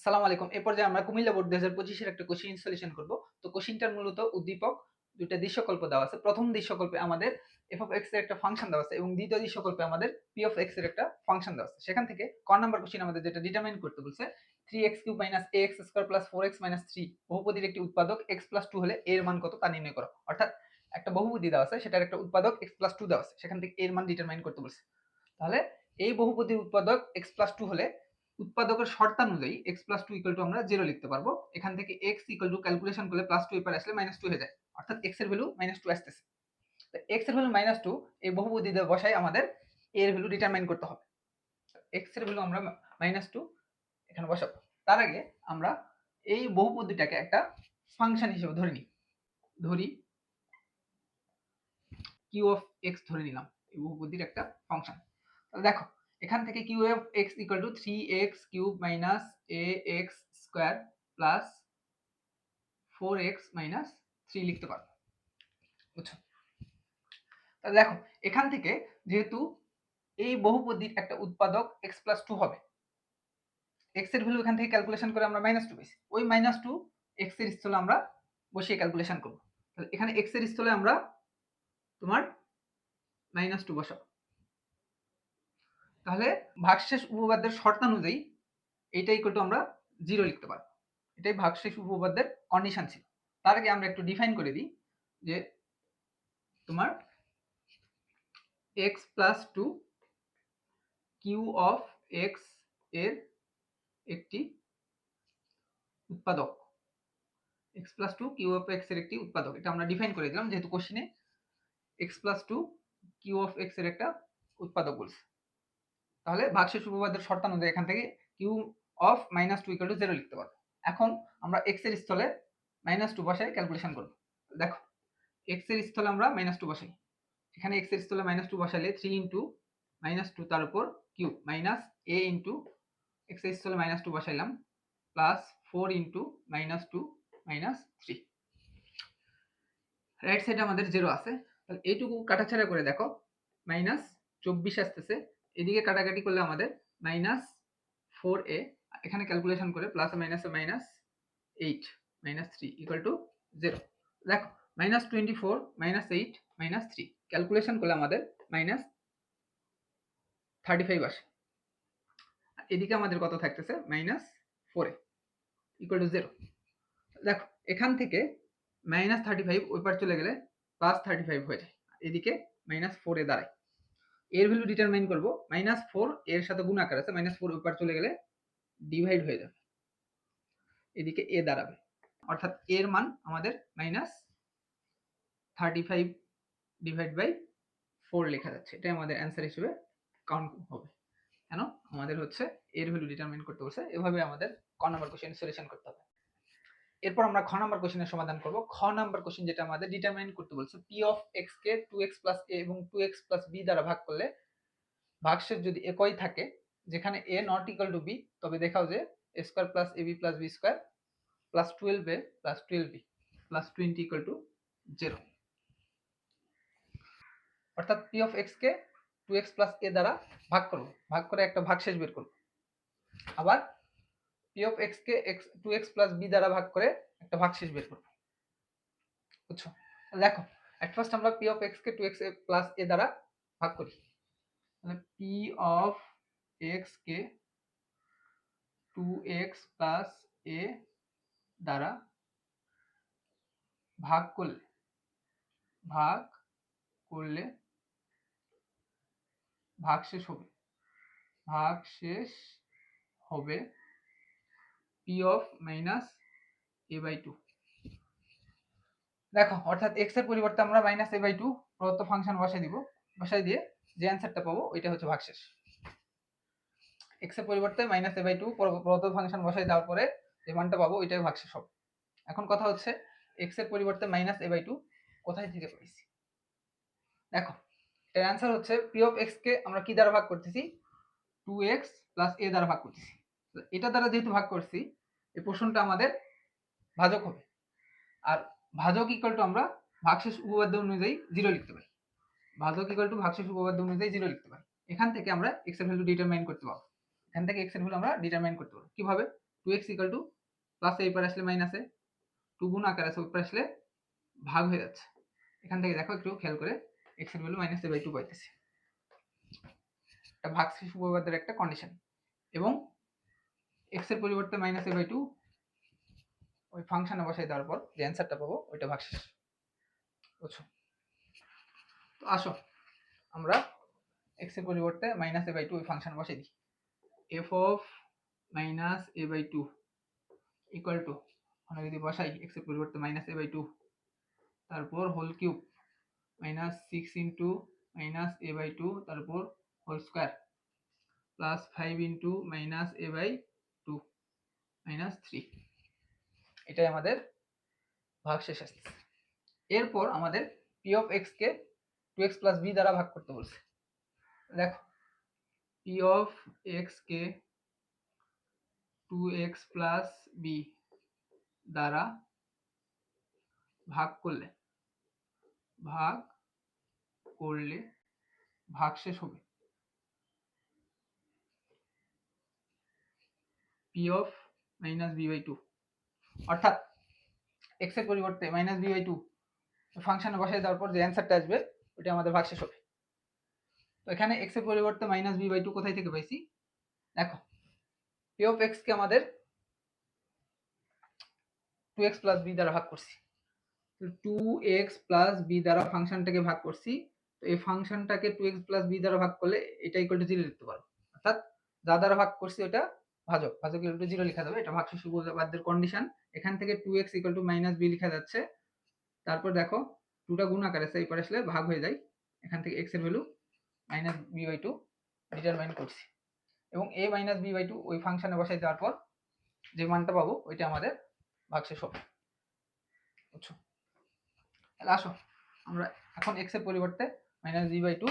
সালাম আলাইকুম। এ পর্যায়ে আমরা কুমিল্লা বোর্ড ২০২৫ এর একটা কোশ্চেন সলিউশন করব। তো কোশ্চেনটার মূলত উদ্দীপক, ২ টা দৃশ্যকল্প দেওয়া আছে। প্রথম দৃশ্যকল্পে আমাদের f of x এর একটা ফাংশন দেওয়া আছে এবং দ্বিতীয় দৃশ্যকল্পে আমাদের p of x এর একটা ফাংশন দেওয়া আছে। সেখান থেকে ক নাম্বার কোশ্চেন আমাদের যেটা ডিটারমাইন করতে বলছে 3x³ - ax² + 4x - 3 বহুপদীর একটি উৎপাদক x + 2 হলে a এর মান কত তা নির্ণয় করো। অর্থাৎ একটা বহুপদী দেওয়া আছে, সেটার একটা উৎপাদক x + 2 দেওয়া আছে। সেখান থেকে a এর মান ডিটারমাইন করতে বলছে। তাহলে এই বহুপদীর উৎপাদক x + 2 হলে উৎপাদকের শর্তানুযায়ী x + 2 = আমরা 0 লিখতে পারবো। এখান থেকে x = ক্যালকুলেশন করলে +2 এপারে আসলে -2 হয়ে যায়। অর্থাৎ x এর ভ্যালু -2 আসতেছে। তো x এর ভ্যালু -2 এই বহুপদীতে বসাই আমাদের a এর ভ্যালু ডিটারমাইন করতে হবে। x এর ভ্যালু আমরা -2 এখানে বসাবো। তার আগে আমরা এই বহুপদীটাকে একটা ফাংশন হিসেবে ধরি q of x ধরে নিলাম। এই বহুপদীর একটা ফাংশন। তাহলে দেখো এখান থেকে q of x = 3x³ - ax² + 4x - 3 লিখতে পারবো। বুঝছো? তাহলে দেখো এখান থেকে যেহেতু এই বহুপদীর একটা উৎপাদক x + 2 হবে, x এর ভ্যালু এখান থেকে ক্যালকুলেশন করে আমরা -2 পাইছি। ওই -2 x এর স্থলে আমরা বসিয়ে ক্যালকুলেশন করব। তাহলে এখানে x এর স্থলে আমরা তোমার -2 বসাবো। তাহলে ভাগশেষ উপপাদ্যের শর্তানুযায়ী এইটা ইকুয়াল টু আমরা 0 লিখতে পারবো। এটাই ভাগশেষ উপপাদ্যের কন্ডিশন ছিল। তার আগে আমরা একটু ডিফাইন করে দিই যে তোমার x + 2 q of x এর একটি উৎপাদক, x + 2 q of x এর একটি উৎপাদক। এটা আমরা ডিফাইন করে দিলাম যেহেতু কোশ্চেনে x + 2 q of x এর একটা উৎপাদক বলছে। তাহলে ভাগশেষ উপপাদ্যের শর্তানুযায়ী এখান থেকে q of -2 = 0 লিখতে পারবো। এখন আমরা x এর স্থলে -2 বসাই ক্যালকুলেশন করব। দেখো x এর স্থলে আমরা -2 বসাই। এখানে x এর স্থলে -2 বসালে 3 - 2 তার উপর কিউব a x এর স্থলে -2 বসাইলাম প্লাস 4 - 2 -3। রাইট সাইডে আমাদের 0 আছে। তাহলে এইটুকু কাটাছাড়া করে দেখো -24 আসতেছে। এদিকে কাটাকাটি করলে আমাদের -4a, এখানে ক্যালকুলেশন করে প্লাস মাইনাসে -8 -3 = 0। দেখো -24 -8 -3 ক্যালকুলেশন করলে আমাদের -35 আসে। এদিকে আমাদের কত থাকতেছে -4a = 0। দেখো এখান থেকে -35 ওই পার চলে গেলে +35 হয়ে যায়। এদিকে -4a দাঁড়ায়। এর ভ্যালু ডিটারমাইন করব। -4 এর সাথে গুণ আকার আছে, -4 ওই পার চলে গেলে ডিভাইড হয়ে যাবে। এদিকে a দাঁড়াবে। অর্থাৎ এর মান আমাদের -35 / 4 লেখা যাচ্ছে। এটাই আমাদের অ্যান্সার হিসেবে কাউন্ট হবে। কেন? আমাদের হচ্ছে এর ভ্যালু ডিটারমাইন করতে বলছে। এভাবে আমাদের ক নাম্বার কোশ্চেন সলিউশন করতে হবে। এরপর আমরা খ নাম্বার কোশ্চেনের সমাধান করব। খ নাম্বার কোশ্চেন যেটা আমাদের ডিটারমাইন করতে বলছে p of x K 2x + a এবং 2x + b দ্বারা ভাগ করলে ভাগশেষ যদি একই থাকে, যেখানে a not equal to b, তবে দেখাও যে a² + ab + b² + 12a + 12b + 20 = 0। অর্থাৎ p of x K 2x + a দ্বারা ভাগ করব, ভাগ করে একটা ভাগশেষ বের করব। আবার p of x K 2x + b দ্বারা ভাগ করে একটা ভাগশেষ বের করব। বুঝছো? দেখো এট ফার্স্ট আমরা p of x K 2x + a দ্বারা ভাগ করি। তাহলে p of x K 2x + a দ্বারা ভাগ করলে ভাগশেষ হবে p of -a/2। দেখো অর্থাৎ x এর পরিবর্তে আমরা -a/2 প্রদত্ত ফাংশন বসাই দিয়ে যে অ্যান্সারটা পাবো ওইটা হচ্ছে ভাগশেষ। x এর পরিবর্তে -a/2 প্রদত্ত ফাংশন বসাই দেওয়ার পরে যে মানটা পাবো ওইটাই ভাগশেষ হবে। এখন কথা হচ্ছে x এর পরিবর্তে -a/2 কোথায় থেকে পাইছি? দেখো এর অ্যান্সার হচ্ছে p of x কে আমরা কি দ্বারা ভাগ করতেছি? 2x + a দ্বারা ভাগ করতেছি। এটা দ্বারা যেহেতু ভাগ করছি, এই পোরশনটা আমাদের ভাজক হবে। আর ভাজক ইকুয়াল টু আমরা ভাগশেষ উপপাদ্য অনুযায়ী 0 লিখতে পারি। ভাজক ইকুয়াল টু ভাগশেষ উপপাদ্য অনুযায়ী 0 লিখতে পারি। এখান থেকে আমরা x এর ভ্যালু ডিটারমাইন করতে পারবো। কিভাবে? 2x ইকুয়াল টু প্লাস এই পারে আসলে মাইনাসে 2 গুণ আকার আছে ওই পারে আসলে ভাগ হয়ে যাচ্ছে। এখান থেকে দেখো একটু খেয়াল করে x এর ভ্যালু -a/2 পাইতেছি। এটা ভাগশেষ উপপাদ্যের একটা কন্ডিশন। এবং x এর পরিবর্তে -a/2 ওই ফাংশনে বসাই দেওয়ার পর যে অ্যান্সারটা পাবো ওইটা ভাগশেষ। বুঝছো? তো আসো আমরা x এর পরিবর্তে -a/2 ওই ফাংশন বসাই দিই। f of -a/2 equal to আমরা যদি বসাই x এর পরিবর্তে -a/2 তারপর হোল কিউব -6 ইনটু -a/2 তারপর whole square plus 5 into -a/2 -3, এটাই আমাদের ভাগশেষ আসছে। এরপর আমাদের p of x K 2x plus b দ্বারা ভাগ করতে বলছে। দেখো p of x K 2x plus b দ্বারা ভাগ করলে ভাগশেষ হবে p of -b/2, অর্থাৎ x এর পরিবর্তে -b/2 ফাংশনে বসাই দেওয়ার পর যে অ্যান্সারটা আসবে ওটা আমাদের ভাগশেষ হবে। তো এখানে x এর পরিবর্তে -b/2 কোথায় থেকে পাইছি? দেখো p of x কে আমাদের 2x plus b দ্বারা ভাগ করছি। তো 2x plus b দ্বারা ফাংশনটাকে ভাগ করছি। তো এই ফাংশনটাকে 2x plus b দ্বারা ভাগ করলে এটা ইকুয়াল টু 0 লিখতে পারো। অর্থাৎ যা দ্বারা ভাগ করছি ওটা ভাজক ইকুয়াল টু 0 লেখা যাবে। এটা ভাগশেষ উপপাদ্যের কন্ডিশন। এখান থেকে 2x ইকুয়াল টু -b লেখা যাচ্ছে। তারপর দেখো 2 টা গুণ আকারে আছে, এই পারে আসলে ভাগ হয়ে যায়। এখান থেকে x এর ভ্যালু -b/2 ডিটারমাইন করছি। এবং a -b/2 ওই ফাংশনে বসাই দেওয়ার পর যে মানটা পাবো ওইটা আমাদের ভাগশেষ হবে। বুঝছো? তাহলে আসো আমরা এখন x এর পরিবর্তে -b/2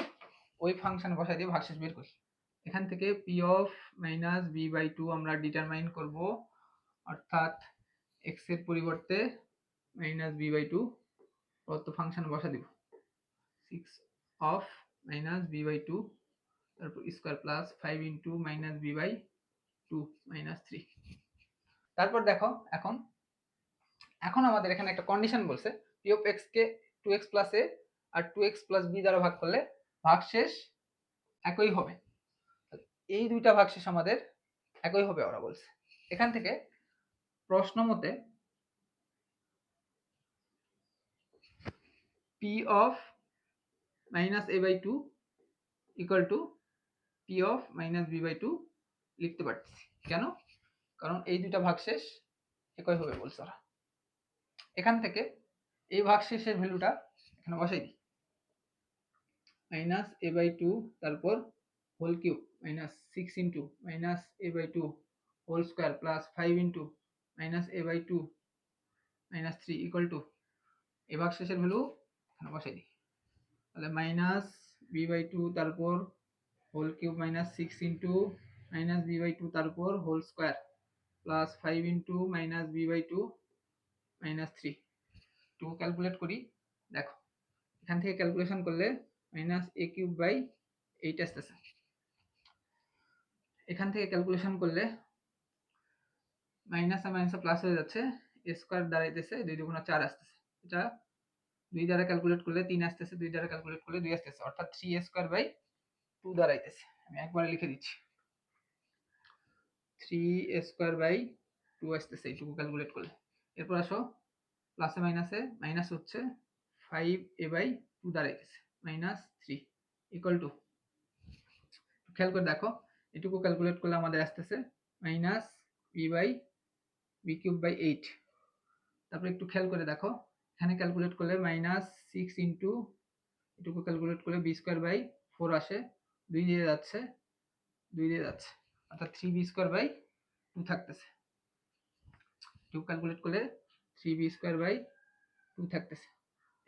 ওই ফাংশনে বসাই দিয়ে ভাগশেষ বের করি। এখান থেকে p of -b/2 আমরা ডিটারমাইন করব, অর্থাৎ x এর পরিবর্তে -b/2 প্রদত্ত ফাংশনে বসা দিব 6 of -b/2 তারপর স্কয়ার প্লাস 5 ইনটু -b/2 -3। তারপর দেখো এখন আমাদের এখানে একটা কন্ডিশন বলছে p of x K 2x plus a R 2x plus b দ্বারা ভাগ করলে ভাগশেষ একই হবে। এই দুইটা ভাগশেষ আমাদের একই হবে ওরা বলছে। এখান থেকে প্রশ্ন মতে p of -a/2 equal to p of -b/2 লিখতে পারতেছি। কেন? কারণ এই দুইটা ভাগশেষ একই হবে বলছে ওরা। এখান থেকে এই ভাগশেষের ভ্যালুটা এখানে বসাই দিই। -a/2 তারপর whole cube -6 into -a/2 whole square plus 5 into -a/2 -3 equal to এই ভাগশেষের ভ্যালু এখানে বসাই দিই। তাহলে -b/2 তারপর হোল কিউব -6 ইনটু -b/2 তারপর whole square plus 5 into -b/2 -3। একটু ক্যালকুলেট করি। দেখো এখান থেকে ক্যালকুলেশন করলে -a3/8 আসতেছে। এখান থেকে ক্যালকুলেশন করলে মাইনাস আর মাইনাস প্লাস হয়ে যাচ্ছে, a স্কয়ার দাঁড়াইতেছে 2 দুগুণ 4 আসতেছে। এটা 2 দ্বারা ক্যালকুলেট করলে 3 আসতেছে, 2 দ্বারা ক্যালকুলেট করলে 2 আসতেছে, অর্থাৎ 3a²/2 দাঁড়াইতেছে। আমি একবারে লিখে দিচ্ছি 3a²/2 আসতেছে এইটুকু ক্যালকুলেট করলে। এরপর আসো প্লাসে মাইনাসে মাইনাস হচ্ছে 5a/2 দাঁড়াইতেছে -3 ইকুয়াল টু, খেয়াল করে দেখো এটুকু ক্যালকুলেট করলে আমাদের আসতেছে -b/b³/8। তারপর একটু খেয়াল করে দেখো এখানে ক্যালকুলেট করলে -6 ইনটু এটুকু ক্যালকুলেট করলে b²/4 আসে, 2 দিয়ে যাচ্ছে অর্থাৎ 3b²/2 থাকতেছে। এটুকু ক্যালকুলেট করলে 3b²/2 থাকতেছে।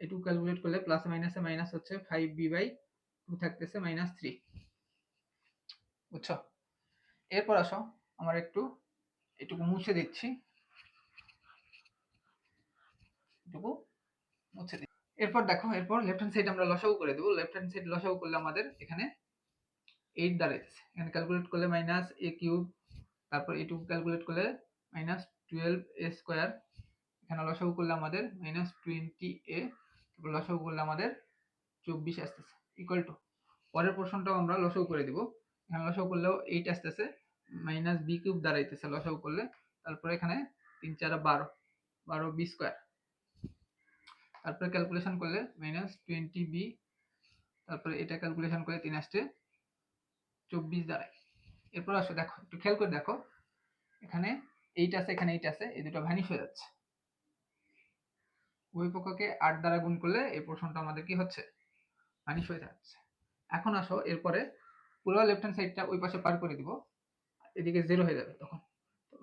এটুকু ক্যালকুলেট করলে প্লাসে মাইনাসে মাইনাস হচ্ছে 5b/2 থাকতেছে -3। বুঝছো? এরপর আসো আমার একটু এটুকু মুছে দিচ্ছি, এরপর দেখো এরপর লেফট হ্যান্ড সাইড আমরা লসাগু করে দেব। লেফট হ্যান্ড সাইড লসাগু করলে আমাদের এখানে 8 দাঁড়াইতেছে। এখানে ক্যালকুলেট করলে -a³ তারপর এটুকু ক্যালকুলেট করলে মাইনাস 12a স্কয়ার, এখানে লসাগু করলে আমাদের মাইনাস 20a, তারপর লসাগু করলে আমাদের 24 আসতেছে ইকুয়াল টু, পরের পোর্শনটাও আমরা লসাগু করে দিব, এখানে লসাগু করলেও 8 আসতেছে, মাইনাস b কিউব দাঁড়াইতেছে লসাগু করলে, তারপরে এখানে 3 4 12, 12b স্কয়ার, তারপরে ক্যালকুলেশন করলে মাইনাস 20b, তারপরে এটা ক্যালকুলেশন করে 3 আসছে 24 দাঁড়ায়। এরপর আসো দেখো, একটু খেয়াল করে দেখো, এখানে 8 আছে, এখানে 8 আছে, এই দুটো ভ্যানিশ হয়ে যাচ্ছে। ওই পক্ষকে 8 দ্বারা গুণ করলে এই পোর্শনটা আমাদের কি হচ্ছে, ভ্যানিশ হয়ে যাচ্ছে। এখন আসো এরপরে পুরো লেফট হ্যান্ড সাইডটা ওই পাশে পার করে দিব, এদিকে 0 হয়ে যাবে, তখন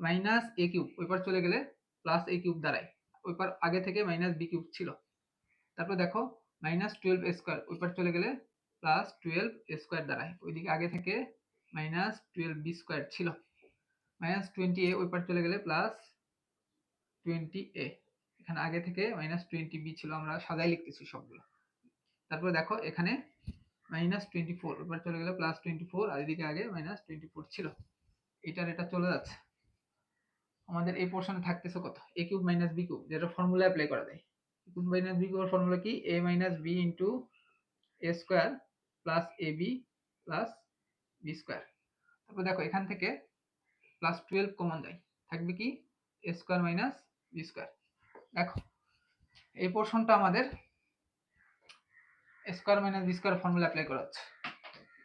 মাইনাস a কিউব ওই পার চলে গেলে প্লাস a কিউব দাঁড়ায়, ওই পার আগে থেকে মাইনাস b কিউব ছিল। তারপর দেখো মাইনাস 12a স্কয়ার ওই পার চলে গেলে প্লাস 12a স্কয়ার দাঁড়ায়, ওইদিকে আগে থেকে মাইনাস 12b স্কয়ার ছিল। মাইনাস 20a ওই পার চলে গেলে প্লাস 20a, এখানে আগে থেকে মাইনাস 20b ছিল, আমরা সাজাই লিখতেছি সবগুলো। তারপরে দেখো এখানে মাইনাস 24 ওই পার চলে গেলে প্লাস 24, আর এদিকে আগে মাইনাস 24 ছিল, এটার এটা চলে যাচ্ছে। আমাদের এই পোর্শনে থাকতেছে কত, a cube minus b cube, যেটা ফর্মুলা অ্যাপ্লাই করা যায়। a কিউব মাইনাস b কিউবের ফর্মুলা কি, a minus b into a square plus ab plus b square. তারপর দেখো এখান থেকে প্লাস 12 কমন যায়, থাকবে কি a square minus b square. দেখো এই পোর্শনটা আমাদের a square minus b square formula apply করা হচ্ছে।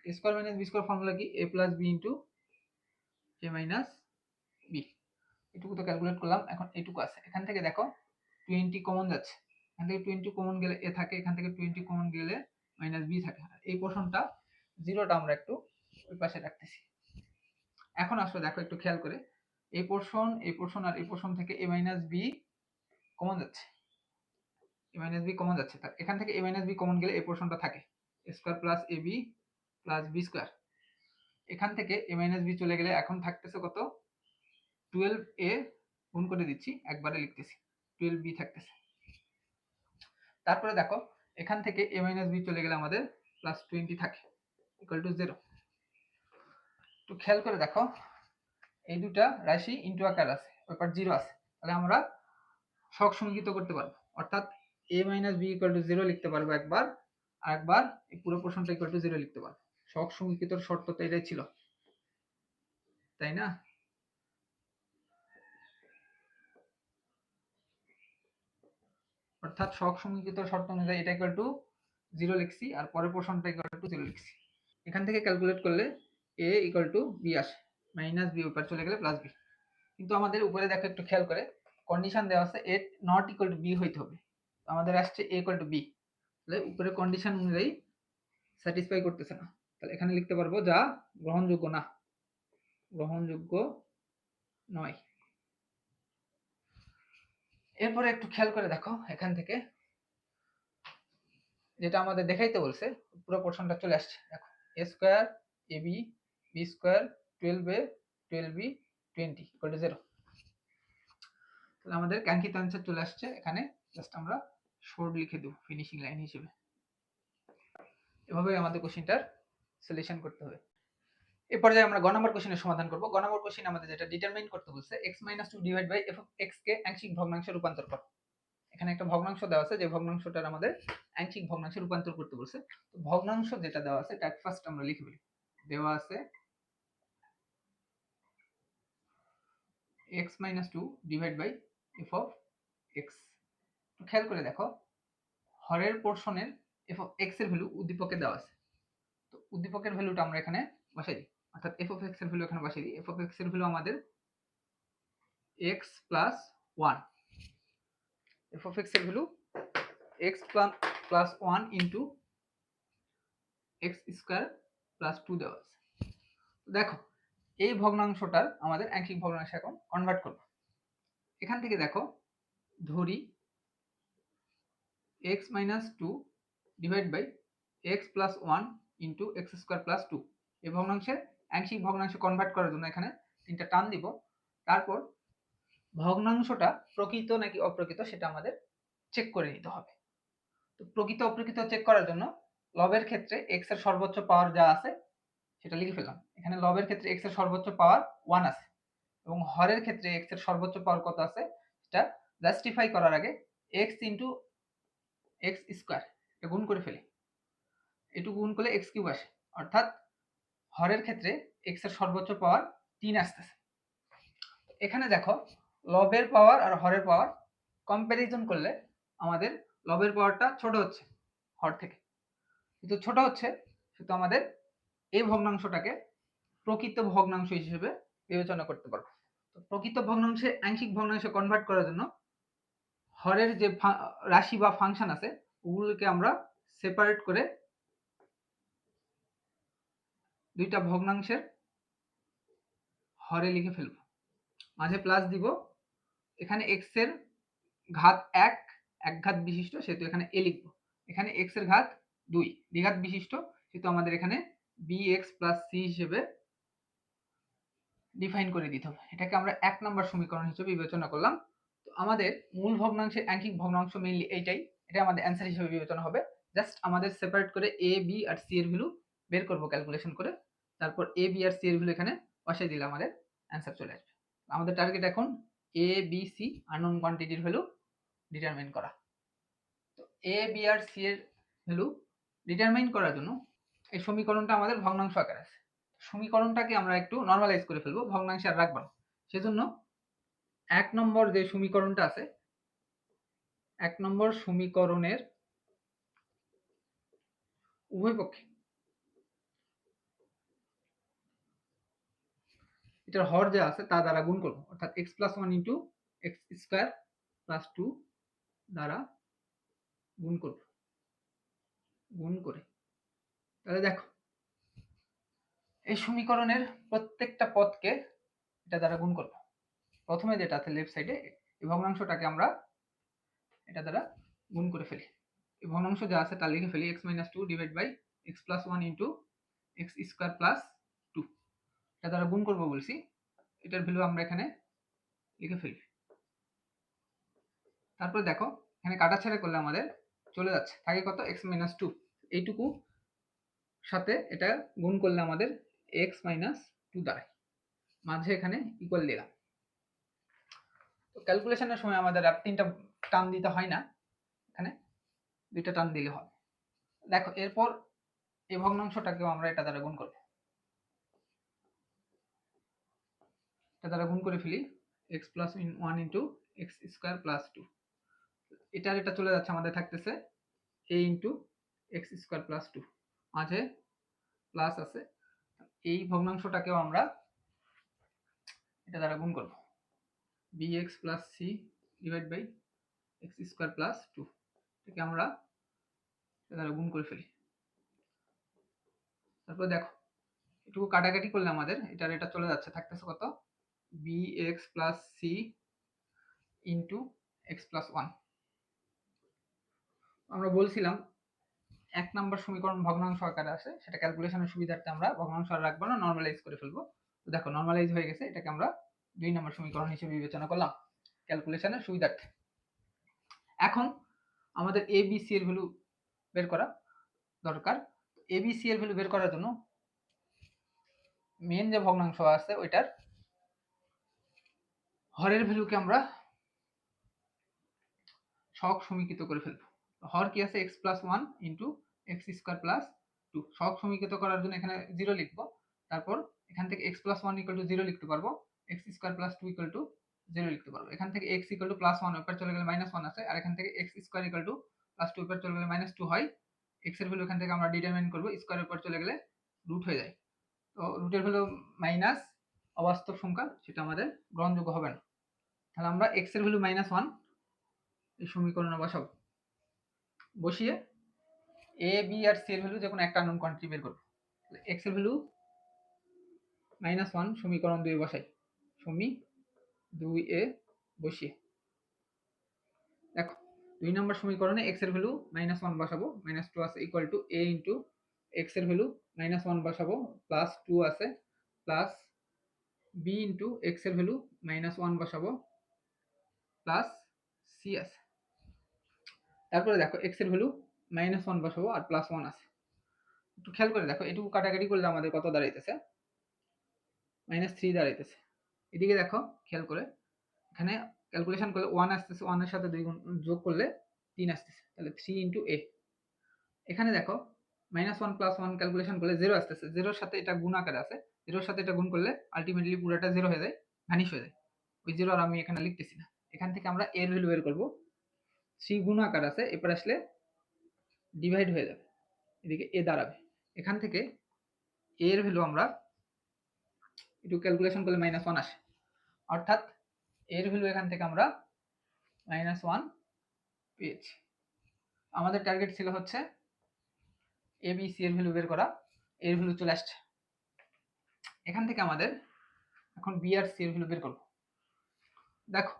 a square minus b square formula কি, a plus b into a minus b, এটুকু তো ক্যালকুলেট করলাম। এখন এটুকু আছে, এখান থেকে দেখো 20 কমন যাচ্ছে, এখান থেকে 20 কমন গেলে a থাকে, এখান থেকে 20 কমন গেলে মাইনাস b থাকে। এই পোর্শনটা জিরোটা আমরা একটু ওই পাশে রাখতেছি। এখন আসলে দেখো একটু খেয়াল করে, এই পোর্শন আর এই পোর্শন থেকে a মাইনাস b কমন যাচ্ছে, a মাইনাস b কমন যাচ্ছে, তার এখান থেকে a মাইনাস b কমন গেলে এই পোর্শনটা থাকে a square plus ab plus b square. এখান থেকে a মাইনাস b চলে গেলে এখন থাকতেছে কত, 12a গুণ করে দিচ্ছি, একবারে লিখতেছি 12b থাকতেছে। তারপরে দেখো এখান থেকে a মাইনাস b চলে গেলে আমাদের প্লাস 20 থাকে ইকুয়াল টু 0। তো খেয়াল করে দেখো এই দুটা রাশি ইনটু আকার আছে, ওই পার 0 আছে, তাহলে আমরা সহগ সমীকৃত করতে পারবো, অর্থাৎ a minus b equal to 0 লিখতে পারবো একবার, আর একবার এই পুরো পোর্শনটা ইকুয়াল টু 0 লিখতে পারবো। সহগ সমীকৃতর শর্ত তো এটাই ছিল, তাই না? অর্থাৎ সহগ সমীকৃতর শর্ত অনুযায়ী এটা ইকুয়াল টু 0 লিখছি, আর পরের পোর্শনটা ইকুয়াল টু 0 লিখছি। এখান থেকে ক্যালকুলেট করলে a ইকুয়াল টু b আসে, মাইনাস b উপর চলে গেলে প্লাস b। কিন্তু আমাদের উপরে দেখো একটু খেয়াল করে, কন্ডিশন দেওয়া আছে a not equal to b হইতে হবে, আমাদের আসছে a ইকুয়াল টু b, তাহলে উপরে কন্ডিশন অনুযায়ী স্যাটিসফাই করতেছে না, তাহলে এখানে লিখতে পারবো যা গ্রহণযোগ্য না, গ্রহণযোগ্য নয়। এরপরে একটু খেয়াল করে দেখো, এখান থেকে যেটা আমাদের দেখাইতে বলছে পুরো পোর্শনটা চলে আসছে, দেখো a square ab b square 12a 12b 20 equal to 0। তাহলে আমাদের কাঙ্ক্ষিত অ্যান্সার চলে আসছে, এখানে জাস্ট আমরা শর্ট লিখে দেব ফিনিশিং লাইন হিসেবে। এভাবে আমাদের কোশ্চেনটার সলিউশন করতে হবে। এই পর্যায়ে আমরা গ নম্বর কোশ্চেনের সমাধান করব। গ নম্বর কোশ্চেন আমাদের যেটা ডিটারমাইন করতে বলছে x - 2 divide by f of x কে আংশিক ভগ্নাংশে রূপান্তর করো। এখানে একটা ভগ্নাংশ দেওয়া আছে, যে ভগ্নাংশটার আমাদের আংশিক ভগ্নাংশে রূপান্তর করতে বলছে। তো ভগ্নাংশ যেটা দেওয়া আছে তার ফার্স্ট আমরা লিখে ফেলি। দেওয়া আছে x - 2 divide by f of x। তো খেয়াল করে দেখো, হরের পোর্শনের f of x এর ভ্যালু উদ্দীপকে দেওয়া আছে, তো উদ্দীপকের ভ্যালুটা আমরা এখানে বসাই দিই, অর্থাৎ f of x এর ভ্যালু এখানে বসাই দিই। f of x এর ভ্যালু আমাদের x plus 1, f of x এর value x plus 1 into x square plus 2 দেওয়া আছে। দেখো এই ভগ্নাংশটার আমাদের আংশিক ভগ্নাংশে এখন কনভার্ট করব। এখান থেকে দেখো ধরি x - 2 divide by x plus 1 into x square plus 2, এই ভগ্নাংশের আংশিক ভগ্নাংশে কনভার্ট করার জন্য এখানে তিনটা টার্ম দিব। তারপর ভগ্নাংশটা প্রকৃত নাকি অপ্রকৃত সেটা আমাদের চেক করে নিতে হবে। তো প্রকৃত অপ্রকৃত চেক করার জন্য লবের ক্ষেত্রে x এর সর্বোচ্চ পাওয়ার যা আছে সেটা লিখে ফেললাম। এখানে লবের ক্ষেত্রে x এর সর্বোচ্চ পাওয়ার 1 আছে, এবং হরের ক্ষেত্রে x এর সর্বোচ্চ পাওয়ার কত আছে সেটা জাস্টিফাই করার আগে x ইন্টু এক্স স্কোয়ার এটা গুণ করে ফেলি, এটুকু গুণ করলে এক্স কিউব আসে, অর্থাৎ হরের ক্ষেত্রে x এর সর্বোচ্চ পাওয়ার 3 আসতেছে। এখানে দেখো লবের পাওয়ার আর হরের পাওয়ার কম্প্যারিজন করলে আমাদের লবের পাওয়ারটা ছোট হচ্ছে হর থেকে, কিন্তু ছোট হচ্ছে সেহেতু আমাদের এই ভগ্নাংশটাকে প্রকৃত ভগ্নাংশ হিসেবে বিবেচনা করতে পারবো। তো প্রকৃত ভগ্নাংশে আংশিক ভগ্নাংশে কনভার্ট করার জন্য হরের যে রাশি বা ফাংশন আছে ওগুলোকে আমরা সেপারেট করে দুইটা ভগ্নাংশের হরে লিখে ফেলবো, মাঝে প্লাস দিব, এখানে x এর ঘাত 1 এক ঘাত বিশিষ্ট সেহেতু এখানে a লিখবো, এখানে x এর ঘাত 2 দ্বিঘাত বিশিষ্ট সেহেতু আমাদের এখানে bx প্লাস c হিসেবে ডিফাইন করে দিতে হবে। এটাকে আমরা 1 নম্বর সমীকরণ হিসেবে বিবেচনা করলাম। তো আমাদের মূল ভগ্নাংশের আংশিক ভগ্নাংশ মেইনলি এইটাই, এটা আমাদের অ্যান্সার হিসেবে বিবেচনা হবে। জাস্ট আমাদের সেপারেট করে a b আর c এর ভ্যালু বের করব ক্যালকুলেশন করে, তারপর a b আর c এর ভ্যালু এখানে বসাই দিলে আমাদের অ্যান্সার চলে আসবে। আমাদের টার্গেট এখন a b c আননোন কোয়ান্টিটির ভ্যালু ডিটারমাইন করা। তো a b আর c এর ভ্যালু ডিটারমাইন করার জন্য এই সমীকরণটা আমাদের ভগ্নাংশ আকারে আছে, সমীকরণটাকে আমরা একটু নরমালাইজ করে ফেলবো, ভগ্নাংশে আর রাখবো না। সেজন্য 1 নম্বর যে সমীকরণটা আছে 1 নম্বর সমীকরণের উভয় পক্ষে এটার হর যা আছে তা দ্বারা গুণ করব, অর্থাৎ x plus 1 into x square plus 2 দ্বারা গুণ করব, গুণ করে তাহলে দেখো এই সমীকরণের প্রত্যেকটা পদকে এটা দ্বারা গুণ করব। প্রথমে যেটা আছে লেফট সাইডে এই ভগ্নাংশটাকে আমরা এটা দ্বারা গুণ করে ফেলি, এই ভগ্নাংশ যা আছে তা লিখে ফেলি x minus 2 divide by x plus 1 into x square plus 2 এটা দ্বারা গুণ করব বলছি, এটার ভ্যালু আমরা এখানে লিখে ফেলি। তারপরে দেখো এখানে কাটাছাড়া করলে আমাদের চলে যাচ্ছে, থাকে কত x মাইনাস 2, এইটুকু সাথে এটা গুণ করলে আমাদের x মাইনাস 2 দাঁড়ায়, মাঝে এখানে ইকুয়াল দিলাম। তো ক্যালকুলেশনের সময় আমাদের আর 3টা টার্ম দিতে হয় না, এখানে 2টা টার্ম দিলে হয়। দেখো এরপর এই ভগ্নাংশটাকেও আমরা এটা দ্বারা গুণ করব, এটা দ্বারা গুণ করে ফেলি x plus 1 into x square plus 2, এটার এটা চলে যাচ্ছে, আমাদের থাকতেছে a into x square plus 2, মাঝে প্লাস আছে, এই ভগ্নাংশটাকেও আমরা এটা দ্বারা গুণ করব, bx plus c divide by x square plus 2, এটাকে আমরা এটা দ্বারা গুণ করে ফেলি। তারপর দেখো এটুকু কাটাকাটি করলে আমাদের এটার এটা চলে যাচ্ছে, থাকতেছে কত bx plus c into x plus 1। আমরা বলছিলাম 1 নম্বর সমীকরণ ভগ্নাংশ আকারে আসে, সেটা ক্যালকুলেশনের সুবিধার্থে আমরা ভগ্নাংশ আর রাখবো না, নরমালাইজ করে ফেলবো। তো দেখো নরমালাইজ হয়ে গেছে, এটাকে আমরা 2 নম্বর সমীকরণ হিসেবে বিবেচনা করলাম ক্যালকুলেশনের সুবিধার্থে। এখন আমাদের a b c এর ভ্যালু বের করা দরকার। a b c এর ভ্যালু বের করার জন্য মেন যে ভগ্নাংশ আছে ওইটার হরের ভ্যালুকে আমরা সহগ সমীকৃত করে ফেলবো। হর কি আছে x plus 1 into x square plus 2, সহগ সমীকৃত করার জন্য এখানে 0 লিখবো, তারপর এখান থেকে x প্লাস 1 ইকুয়াল টু 0 লিখতে পারবো, x square plus 2 equal to 0 লিখতে পারবো, এখান থেকে x ইকুয়াল টু প্লাস 1 ওপর চলে গেলে মাইনাস 1 আছে, আর এখান থেকে x square equal to plus 2 ওপর চলে গেলে মাইনাস 2 হয়, x এর ভ্যালু এখান থেকে আমরা ডিটারমাইন করব, স্কোয়ার উপর চলে গেলে রুট হয়ে যায়, তো রুটের ভ্যালু মাইনাস অবাস্তব সংখ্যা, সেটা আমাদের গ্রহণযোগ্য হবে না। তাহলে আমরা x এর ভ্যালু মাইনাস 1 এই সমীকরণে বসাবো, বসিয়ে a b আর c এর ভ্যালু যে কোনো একটা আননোন কোয়ান্টিটি বের করব। x এর ভ্যালু মাইনাস 1 সমীকরণ 2 বসাই, সমী 2a বসিয়ে দেখো 2 নম্বর সমীকরণে x এর ভ্যালু মাইনাস 1 বসাবো, মাইনাস 2 আছে equal to a into x এর ভ্যালু মাইনাস 1 বসাবো, প্লাস 2 আছে, প্লাস b ইন্টু x এর ভ্যালু মাইনাস 1 বসাবো, প্লাস c আছে। তারপরে দেখো x এর ভ্যালু মাইনাস 1 বসাবো আর প্লাস 1 আছে, একটু খেয়াল করে দেখো এটুকু কাটাকাটি করলে আমাদের কত দাঁড়াইতেছে, মাইনাস 3 দাঁড়াইতেছে। এদিকে দেখো খেয়াল করে, এখানে ক্যালকুলেশন করলে 1 আসতেছে, 1 এর সাথে 2 গুণ যোগ করলে 3 আসতেছে, তাহলে 3 ইনটু a। এখানে দেখো -1 + 1 ক্যালকুলেশন করলে 0 আসতেছে, 0 এর সাথে এটা গুণ আকারে আছে, 0 এর সাথে এটা গুণ করলে আলটিমেটলি পুরোটা 0 হয়ে যায়, ভ্যানিশ হয়ে যায়। ওই 0 আর আমি এখানে লিখতেছি না। এখান থেকে আমরা a এর ভ্যালু বের করব। 3 গুণ আকার আছে, এরপর আসলে ডিভাইড হয়ে যাবে, এদিকে a দাঁড়াবে। এখান থেকে a এর ভ্যালু আমরা একটু ক্যালকুলেশন করলে -1 আসে, অর্থাৎ a এর ভ্যালু এখান থেকে আমরা -1 পেয়েছি। আমাদের টার্গেট ছিল হচ্ছে a b c এর ভ্যালু বের করা, এর ভ্যালু চলে আসছে। এখান থেকে আমাদের এখন b আর c এর ভ্যালু বের করব। দেখো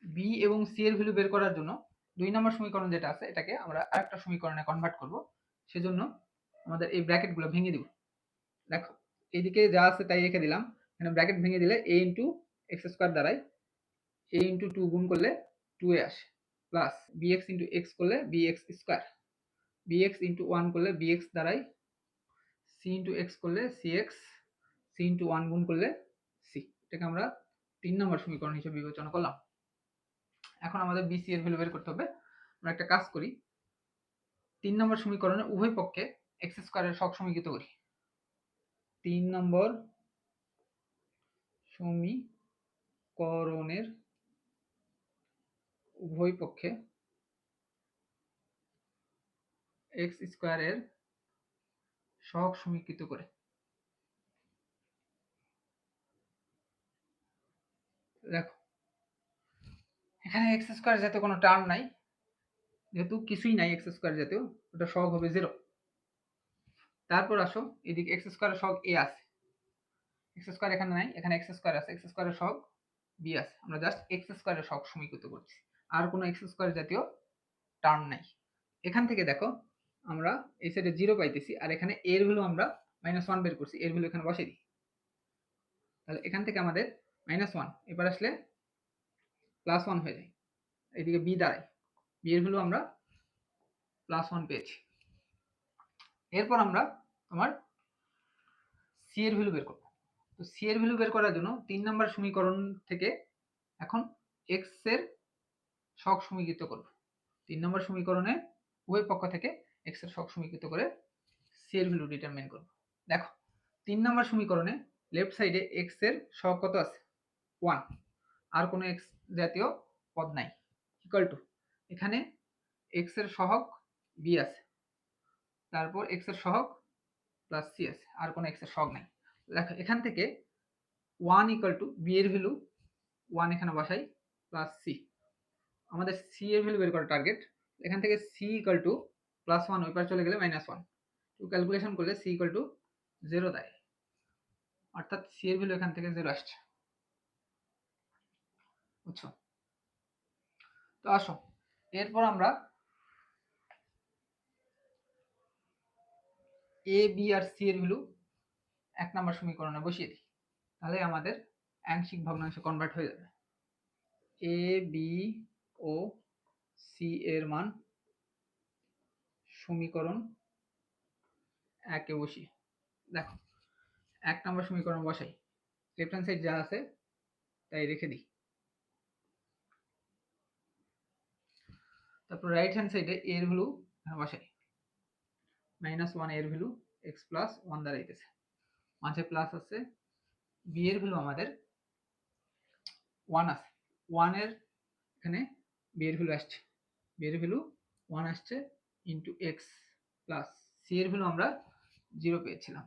b এবং c এর ভ্যালু বের করার জন্য 2 নম্বর সমীকরণ যেটা আছে এটাকে আমরা আরেকটা সমীকরণে কনভার্ট করব। সেজন্য আমাদের এই ব্র্যাকেটগুলো ভেঙে দিব। দেখো এইদিকে যা আছে তাই রেখে দিলাম, এখানে ব্র্যাকেট ভেঙে দিলে a ইনটু এক্স স্কয়ার দাঁড়ায়, a ইনটু 2 গুণ করলে 2a আসে, প্লাস bx ইনটু x করলে bx স্কয়ার, bx ইনটু 1 করলে bx দাঁড়ায়, c ইনটু x করলে cx, c ইনটু 1 গুণ করলে c। এটাকে আমরা 3 নম্বর সমীকরণ হিসেবে বিবেচনা করলাম। এখন আমাদের bc এর ভ্যালু বের করতে হবে। আমরা একটা কাজ করি, 3 নম্বর সমীকরণে উভয় পক্ষে x স্কয়ারের সহগ সমীকৃত করি। 3 নম্বর সমীকরণের উভয় পক্ষে x স্কয়ারের সহগ সমীকৃত করে। দেখো এখানে x স্কয়ার জাতীয় কোনো টার্ম নাই, যেহেতু কিছুই নাই x স্কয়ার জাতীয়, ওটা সহগ হবে 0। তারপর আসো এদিকে x স্কয়ারের সহগ a আছে, x স্কয়ার এখানে নাই, এখানে x স্কয়ার আছে, x স্কয়ারের সহগ b আছে। আমরা জাস্ট x স্কয়ারের সহগ সমীকৃত করছি, আর কোনো x স্কয়ার জাতীয় টার্ম নাই। এখান থেকে দেখো আমরা এই সাইডে 0 পাইতেছি, আর এখানে a এর ভ্যালু আমরা -1 বের করছি, এর ভ্যালু এখানে বসাই দিই। তাহলে এখান থেকে আমাদের -1 এবার আসলে +1 হয়ে যায়, এদিকে b দাঁড়ায়, b এর ভ্যালু আমরা +1 পেয়েছি। এরপর আমরা তোমার c এর ভ্যালু বের করব। তো c এর ভ্যালু বের করার জন্য 3 নম্বর সমীকরণ থেকে এখন x এর সহগ সমীকৃত করব। 3 নম্বর সমীকরণে উভয় পক্ষ থেকে x এর সহগ সমীকৃত করে c এর ভ্যালু ডিটারমাইন করব। দেখো 3 নম্বর সমীকরণে লেফট সাইডে x এর সহগ কত আছে? 1, আর কোনো x জাতীয় পদ নাই, ইকুয়াল টু এখানে x এর সহগ b আছে, তারপর x এর সহগ প্লাস c আছে, আর কোনো x এর সহগ নাই। দেখো এখান থেকে 1 ইকুয়াল টু b এর ভ্যালু 1 এখানে বসাই, প্লাস c। আমাদের c এর ভ্যালু বের করা টার্গেট। এখান থেকে c ইকুয়াল টু +1 ওই পার চলে গেলে -1, তো ক্যালকুলেশন করলে c ইকুয়াল টু 0 দেয়, অর্থাৎ c এর ভ্যালু এখান থেকে 0 আসছে। বুঝছো? তো আসো এরপর আমরা a b আর c এর ভ্যালু 1 নম্বর সমীকরণে বসিয়ে দিই, তাহলে আমাদের আংশিক ভগ্নাংশে কনভার্ট হয়ে যাবে। a b ও c এর মান সমীকরণ 1 এ বসিয়ে, দেখো 1 নম্বর সমীকরণ বসাই, লেফট হ্যান্ড সাইড যা আছে তাই রেখে দিই। তারপর রাইট হ্যান্ড সাইডে a এর ভ্যালু বসাই, -1 এর ভ্যালু x + 1 দাঁড়াইতেছে, মাঝে প্লাস আছে, b এর ভ্যালু আমাদের 1 আছে, 1 এর এখানে b এর ভ্যালু আসছে, b এর ভ্যালু 1 আসছে ইনটু x, প্লাস c এর ভ্যালু আমরা 0 পেয়েছিলাম।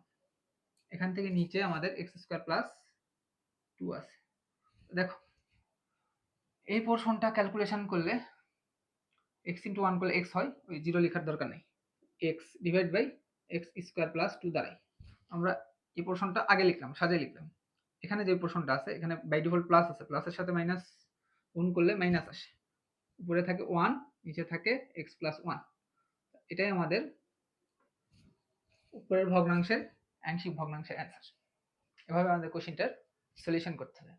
এখান থেকে নিচে আমাদের x² + 2 আছে। দেখো এই পোরশনটা ক্যালকুলেশন করলে x * 1 করলে x হয়, ওই 0 লেখার দরকার নেই, x ডিভাইড বাই x² + 2 দাঁড়ায়। আমরা এই পোরশনটা আগে লিখলাম, সাজিয়ে লিখলাম। এখানে যে পোরশনটা আছে এখানে বাই ডিফল্ট প্লাস আছে, প্লাসের সাথে মাইনাস গুণ করলে মাইনাস আসে, উপরে থাকে 1, নিচে থাকে x + 1। এটাই আমাদের উপরের ভগ্নাংশের আংশিক ভগ্নাংশের অ্যান্সার। এভাবে আমাদের কোশ্চেনটার সলিউশন করতে হবে।